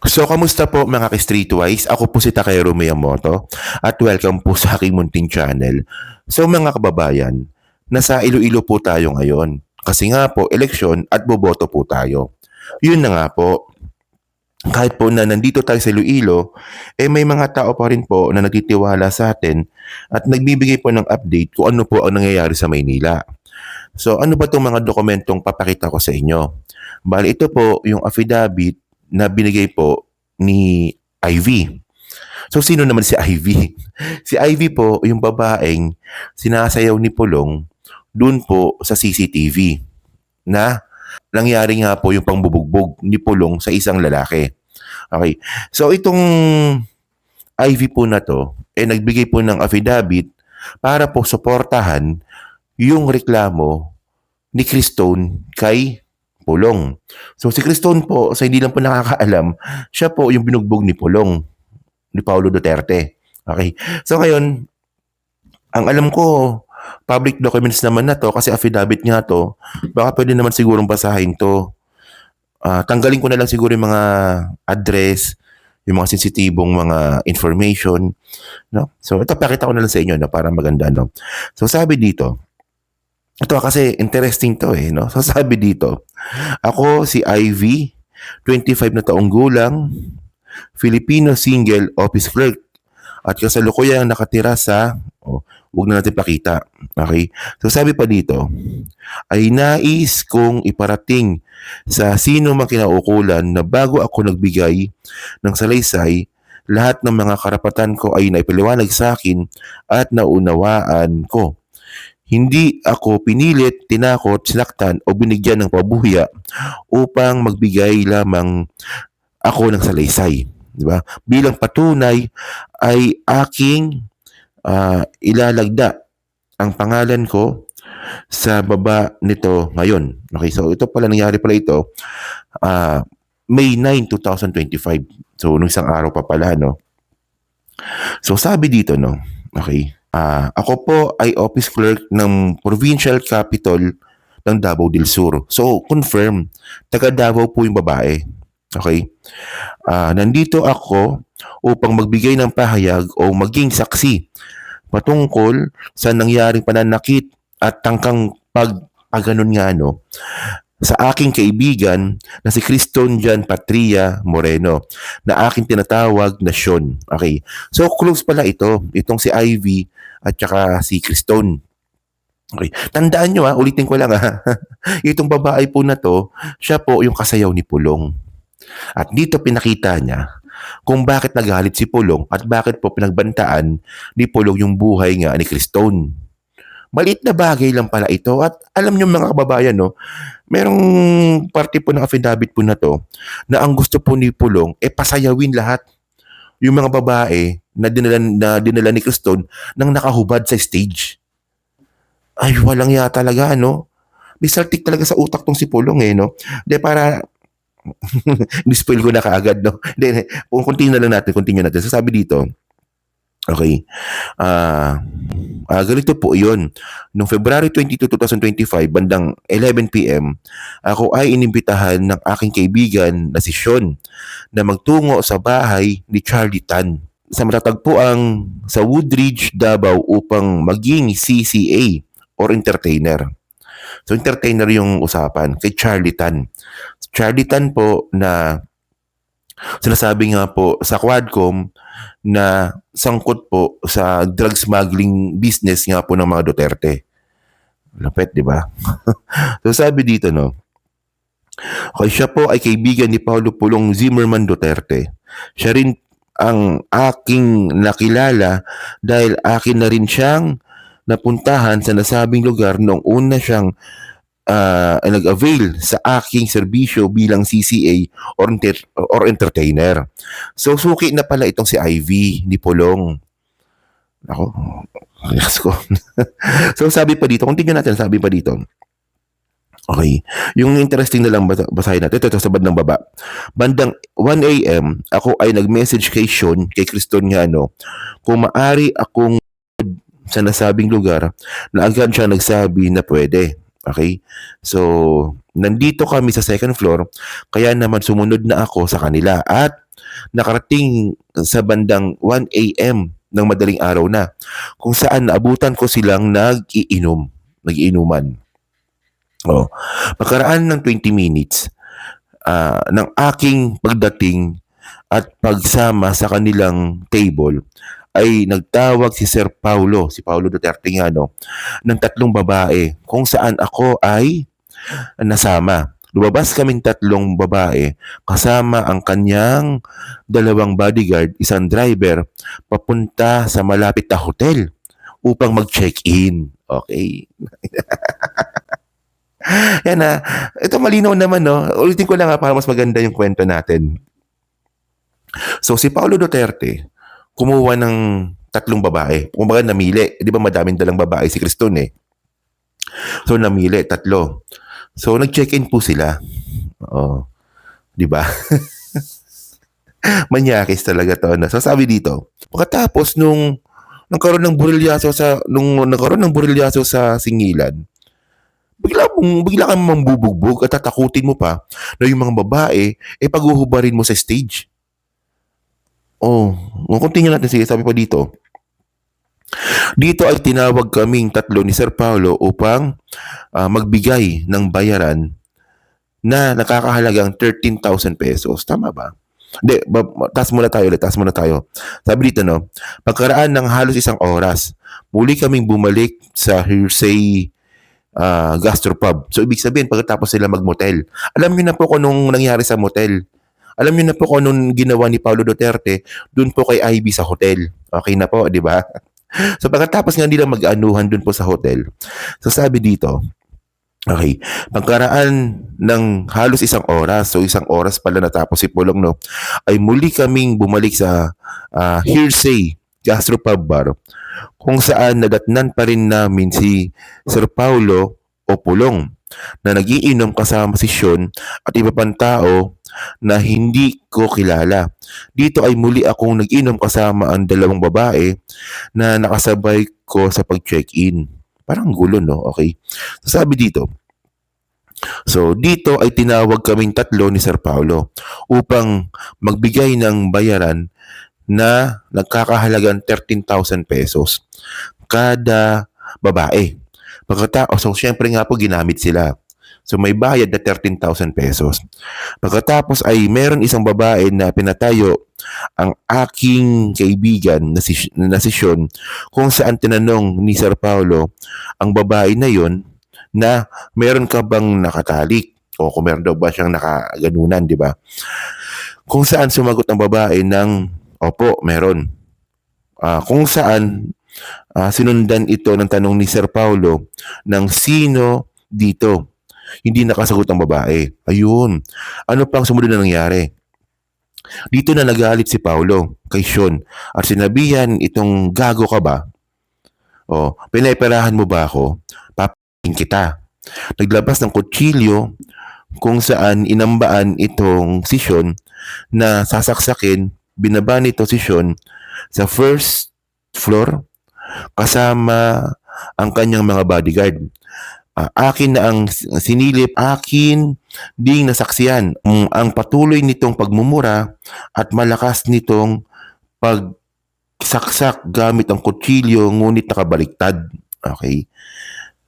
So, kamusta po mga ka-Streetwise? Ako po si Takero Miyamoto at welcome po sa aking munting channel. So mga kababayan, nasa Iloilo po tayo ngayon. Kasi nga po, eleksyon at boboto po tayo. Yun na nga po, kahit po na nandito tayo sa Iloilo, may mga tao pa rin po na nagtitiwala sa atin at nagbibigay po ng update kung ano po ang nangyayari sa Maynila. So ano ba itong mga dokumentong papakita ko sa inyo? Bali ito po yung affidavit na binigay po ni Ivy. So sino naman si Ivy? Si Ivy po yung babaeng sinasayaw ni Pulong dun po sa CCTV na nangyari nga po yung pangbubugbog ni Pulong sa isang lalaki. Okay. So itong Ivy po na to, nagbigay po ng affidavit para po suportahan yung reklamo ni Cristone kay Pulong. So si Cristone po, sa hindi lang po nakakaalam, siya po yung binugbog ni Pulong, ni Paulo Duterte. Okay. So ngayon, ang alam ko, public documents naman na to kasi affidavit nga to. Baka pwede naman sigurong basahin to. Tanggalin ko na lang siguro yung mga address, yung mga sensitibong mga information. No? So ito, pakita ko na lang sa inyo no, para maganda. No? So sabi dito, ito kasi interesting to no? So sabi dito, ako si Ivy, 25 na taong gulang, Filipino single office clerk at kasalukuyang nakatira sa wag na natin pakita. Okay? So sabi pa dito, ay nais kong iparating sa sino mang kinaukulan na bago ako nagbigay ng salaysay, lahat ng mga karapatan ko ay naipaliwanag sa akin at naunawaan ko. Hindi ako pinilit, tinakot, sinaktan o binigyan ng pabuya upang magbigay lamang ako ng salaysay. Diba? Bilang patunay ay aking ilalagda ang pangalan ko sa baba nito ngayon. Okay, so ito pala nangyari pala ito May 9, 2025. So nung isang araw pa pala no. So sabi dito no. Okay. Ako po ay office clerk ng provincial capital ng Davao del Sur. So confirm, taga Davao po yung babae. Okay. Nandito ako upang magbigay ng pahayag o maging saksi patungkol sa nangyaring pananakit at tangkang pagganon nga no sa aking kaibigan na si Cristone Jan Patria Moreno na aking tinatawag na Sean. Okay. So close pala itong si Ivy at saka si Cristone. Okay. Tandaan nyo ulitin ko lang itong babae po na to, siya po yung kasayaw ni Pulong. At dito pinakita niya kung bakit nagalit si Pulong at bakit po pinagbantaan ni Pulong yung buhay nga ni Cristone. Maliit na bagay lang pala ito at alam niyo mga kababayan no, merong parte po ng affidavit po na to na ang gusto po ni Pulong pasayawin lahat yung mga babae na dinala ni Cristone nang nakahubad sa stage. Ay walang ya talaga no. May saltik talaga sa utak tong si Pulong no. De para ni-spoil ko na kaagad no. De continue natin. So sabi dito, okay. Ganito po yun. Noong February 22, 2025, bandang 11 p.m., ako ay inimbitahan ng aking kaibigan na si Sean na magtungo sa bahay ni Charlie Tan sa matatagpuan sa Woodridge, Davao upang maging CCA or entertainer. So entertainer yung usapan kay Charlie Tan. Charlie Tan po na sinasabi nga po sa Quadcom na sangkot po sa drug smuggling business nga po ng mga Duterte. Lapit, di ba? So sabi dito, no, okay, siya po ay kaibigan ni Paulo Pulong Zimmerman Duterte. Siya rin ang aking nakilala dahil akin na rin siyang napuntahan sa nasabing lugar noong una siyang nag-avail sa aking serbisyo bilang CCA or entertainer. So suki na pala itong si Ivy ni Pulong. Ako, yes ko. So sabi pa dito, continue natin, sabi pa dito. Okay. Yung interesting na lang basahin natin. Ito sa bandang baba. Bandang 1 a.m., ako ay nag-message kay Sean, kay Cristone nga kung maari akong sa nasabing lugar na agad siya nagsabi na pwede. Okay? So, nandito kami sa second floor, kaya naman sumunod na ako sa kanila at nakarating sa bandang 1 a.m. ng madaling araw na, kung saan naabutan ko silang nagiinuman. Oh, pagkaraan ng 20 minutes ng aking pagdating at pagsama sa kanilang table, ay nagtawag si Paulo Duterte nga, no, ng 3 babae kung saan ako ay nasama. Lumabas kaming 3 babae kasama ang kanyang 2 bodyguard, isang driver, papunta sa malapit na hotel upang mag-check-in. Okay. Yan na. Ito malinaw naman, no? Ulitin ko lang para mas maganda yung kwento natin. So si Paulo Duterte, kumuha ng 3 babae. Kumbaga namili. Di ba madaming dalang babae si Criston eh. So namili, 3. So nag-check-in po sila. Oh, di ba? Manyakis talaga to. So sabi dito, pagkatapos nung nagkaroon ng burilyaso sa singilan, bigla kang mambubugbog at tatakutin mo pa na yung mga babae paghuhubarin mo sa stage. Oh, continue natin. Sige, sabi pa dito. Dito ay tinawag kaming 3 ni Sir Paulo upang magbigay ng bayaran na nakakahalagang 13,000 pesos. Tama ba? Hindi, taas muna tayo. Sabi dito, no, pagkaraan ng halos 1 oras, muli kaming bumalik sa Hearsay Gastropub. So, ibig sabihin, pagkatapos sila mag-motel. Alam niyo na po kung anong nangyari sa motel. Alam niyo na po kung anong ginawa ni Paulo Duterte dun po kay Ivy sa hotel. Okay na po, di ba? So, pagkatapos nga nila mag-anuhan dun po sa hotel, so sabi dito, okay, pagkaraan ng halos 1 oras, so 1 oras pala natapos si Pulong, no, ay muli kaming bumalik sa Hearsay Gastropub Bar, kung saan nadatnan pa rin namin si Sir Paulo o Pulong na nagiinom kasama si Sean at iba pang tao na hindi ko kilala. Dito ay muli akong nag-inom kasama ang 2 babae na nakasabay ko sa pag-check-in. Parang gulo, no? Okay. So, sabi dito, so dito ay tinawag kaming 3 ni Sir Paulo upang magbigay ng bayaran na nagkakahalagang 13,000 pesos kada babae. So syempre nga po ginamit sila. So may bayad na 13,000 pesos. Pagkatapos ay meron isang babae na pinatayo ang aking kaibigan na si Sean, kung saan tinanong ni Sir Paulo ang babae na yon na meron ka bang nakatalik o kung meron daw ba siyang nakaganunan, di ba? Kung saan sumagot ang babae ng opo, meron. Kung saan sinundan ito ng tanong ni Sir Paulo ng sino dito. Hindi nakasagot ang babae. Ayun. Ano pang sumunod na nangyari? Dito na nagalit si Paulo kay Sean at sinabihan itong gago ka ba? O, pinaiperahan mo ba ako? Papain kita. Naglabas ng kutsilyo kung saan inambaan itong si Sean na sasaksakin. Binaba nito si Sean sa first floor kasama ang kanyang mga bodyguard. Akin na ang sinilip, akin ding nasaksiyan ang patuloy nitong pagmumura at malakas nitong pagsaksak gamit ang kutsilyo ngunit nakabaliktad. Okay.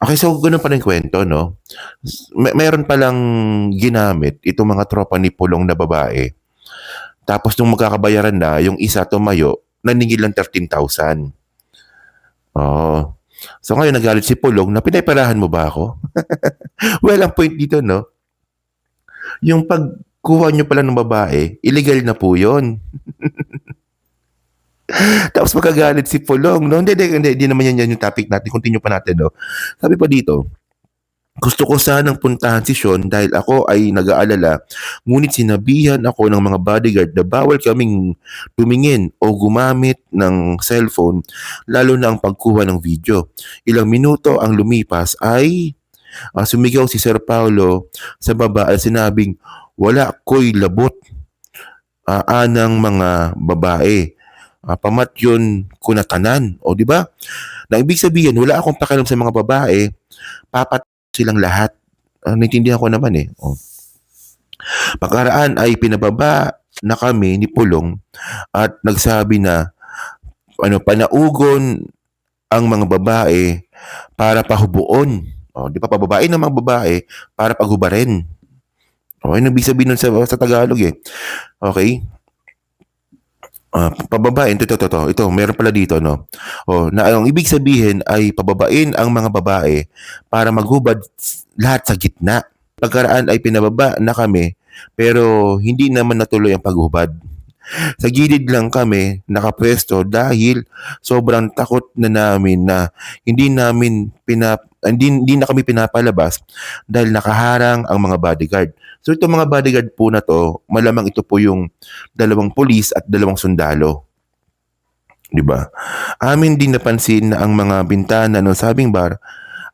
Okay, so ganun pa rin kwento, no? Meron palang ginamit itong mga tropa ni Pulong na babae. Tapos nung magkakabayaran na, yung isa tumayo, naningil lang 13,000. Oh. So ngayon nagalit si Pulong na pinaiperahan mo ba ako? Well, ang point dito, no? Yung pagkuha nyo pala ng babae, illegal na po yun. Tapos magagalit si Pulong, no? Hindi naman yan yung topic natin. Continue pa natin, no? Sabi pa dito, gusto ko sanang puntahan si Sean dahil ako ay nag-aalala, ngunit sinabihan ako ng mga bodyguard na bawal kaming tumingin o gumamit ng cellphone, lalo na ang pagkuha ng video. Ilang minuto ang lumipas ay sumigaw si Sir Paulo sa baba at sinabing, wala ko'y labot anang mga babae. Pamat yun kunatanan. O di ba? Na ibig sabihin, wala akong pakialam sa mga babae, papat silang lahat. Naintindihan ko naman eh. Pagkaraan ay pinababa na kami ni Pulong at nagsabi na panaugon ang mga babae para pahubuon. O, di ba pababain ng mga babae para paghubarin. O, ano ibig sabihin nun sa Tagalog eh. Okay? Pababain, ito, meron pala dito, no? O, na ang ibig sabihin ay pababain ang mga babae para maghubad lahat sa gitna. Pagkaraan ay pinababa na kami, pero hindi naman natuloy ang paghubad. Sa gilid lang kami nakapwesto dahil sobrang takot na namin na hindi na kami pinapalabas dahil nakaharang ang mga bodyguard. So itong mga bodyguard po na to, malamang ito po yung 2 pulis at 2 sundalo. 'Di ba? Amin din napansin na ang mga bintana ng sabing bar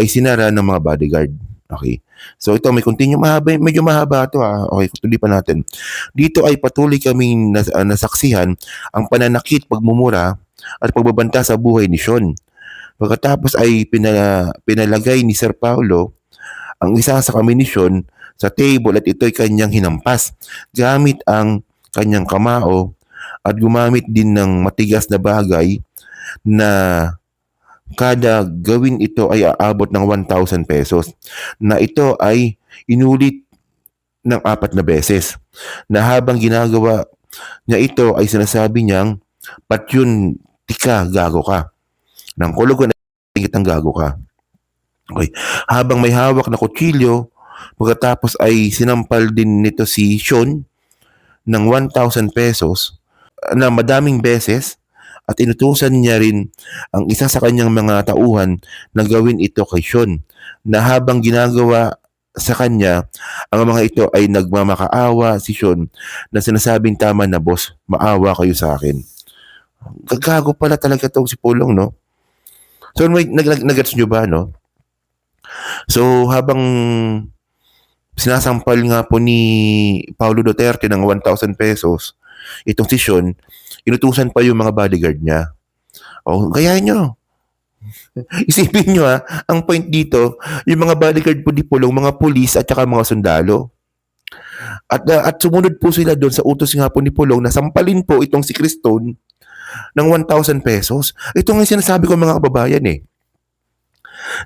ay sinara ng mga bodyguard. Okay. So ito may continue medyo mahaba ito Okay, tuloy pa natin. Dito ay patuloy kaming nasaksihan ang pananakit, pagmumura at pagbabanta sa buhay ni Sean. Pagkatapos ay pinalagay ni Sir Paulo ang isa sa kaminisyon sa table at ito'y kanyang hinampas gamit ang kanyang kamao at gumamit din ng matigas na bagay na kada gawin ito ay aabot ng 1,000 pesos na ito ay inulit ng 4 na beses na habang ginagawa niya ito ay sinasabi niyang patyun tika gago ka ng kulugan ay kitang gago ka. Okay. Habang may hawak na kutsilyo, pagkatapos ay sinampal din nito si Sean ng 1,000 pesos na madaming beses at inutusan niya rin ang isa sa kanyang mga tauhan na gawin ito kay Sean na habang ginagawa sa kanya, ang mga ito ay nagmamakaawa si Sean na sinasabing tama na boss, maawa kayo sa akin. Gagago pala talaga itong si Pulong, no? So, nagets nyo ba, no? So, habang sinasampal nga po ni Paulo Duterte ng 1,000 pesos, itong si Sean, inutusan pa yung mga bodyguard niya. O, gayahin nyo. Isipin nyo ang point dito, yung mga bodyguard po di Pulong, mga pulis at saka mga sundalo. At sumunod po sila doon sa utos nga po ni Pulong na sampalin po itong si Criston ng 1,000 pesos. Ito nga sinasabi ko mga kababayan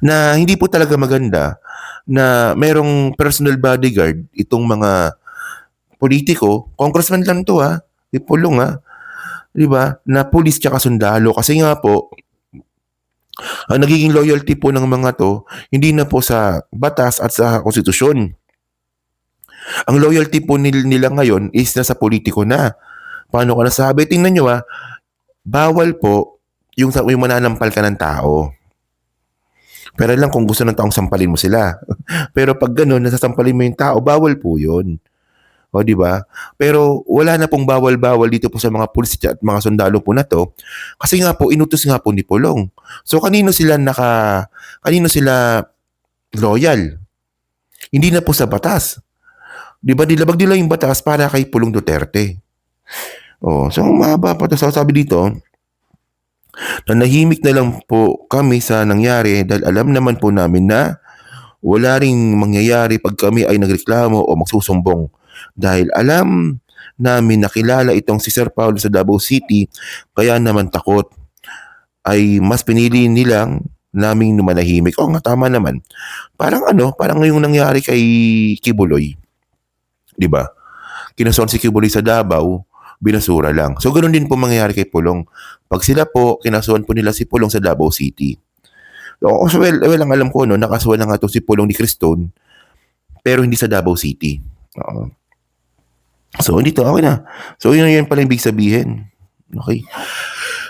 na hindi po talaga maganda na merong personal bodyguard itong mga politiko, congressman lang to di Pulong di ba? Na pulis tsaka sundalo kasi nga po ang nagiging loyalty po ng mga to hindi na po sa batas at sa konstitusyon. Ang loyalty po nila ngayon is nasa politiko na. Paano ko nasabi? Tingnan nyo bawal po yung mananampal ka ng tao. Pero lang kung gusto ng taong sampalin mo sila. Pero pag gano'n, nasasampalin mo yung tao, bawal po yun. O, di ba? Pero wala na pong bawal-bawal dito po sa mga pulis at mga sundalo po na to. Kasi nga po, inutos nga po ni Pulong. So, kanino sila loyal? Hindi na po sa batas. Di ba? Dilabag nila yung batas para kay Pulong Duterte. So, mahaba pa ito. Sabi dito, nanahimik na lang po kami sa nangyari dahil alam naman po namin na wala ring mangyayari pag kami ay nagreklamo o magsusumbong. Dahil alam namin nakilala itong si Sir Paulo sa Davao City, kaya naman takot ay mas pinili nilang naming manahimik. Nga, tama naman. Parang yung nangyari kay Kibuloy. Di ba? Kinasuhan si Kibuloy sa Davao, binasura lang. So, ganoon din po mangyayari kay Pulong. Pag sila po, kinasuhan po nila si Pulong sa Davao City. So, well, ang alam ko, nakasuhan na nga ito si Pulong ni Criston, pero hindi sa Davao City. So, dito, okay na. So, yun pala yung big sabihin. Okay.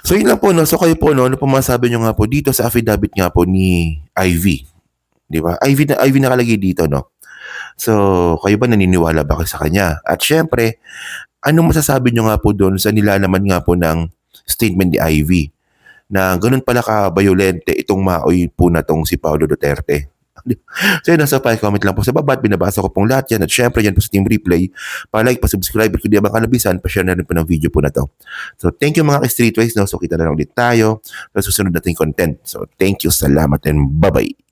So, yun lang po, So, kayo po, ano po masabi nyo nga po dito sa affidavit nga po ni Ivy. Di ba? Ivy nakalagay dito, no? So, kayo ba naniniwala ba kayo sa kanya? At syempre, anong masasabi nyo nga po doon sa nilalaman nga po ng statement ni Ivy na ganun pala ka-violente itong maoy po na tong si Paulo Duterte? So yun, nasa comment lang po sa baba at binabasa ko pong lahat yan. At syempre yan po sa Team Replay. Pa-like, pa-subscribe at kung di ba kanabisan, pa-share na rin po ng video po na to. So thank you mga ka-Streetwise. So kita na lang ulit tayo sa susunod nating content. So thank you, salamat and bye-bye.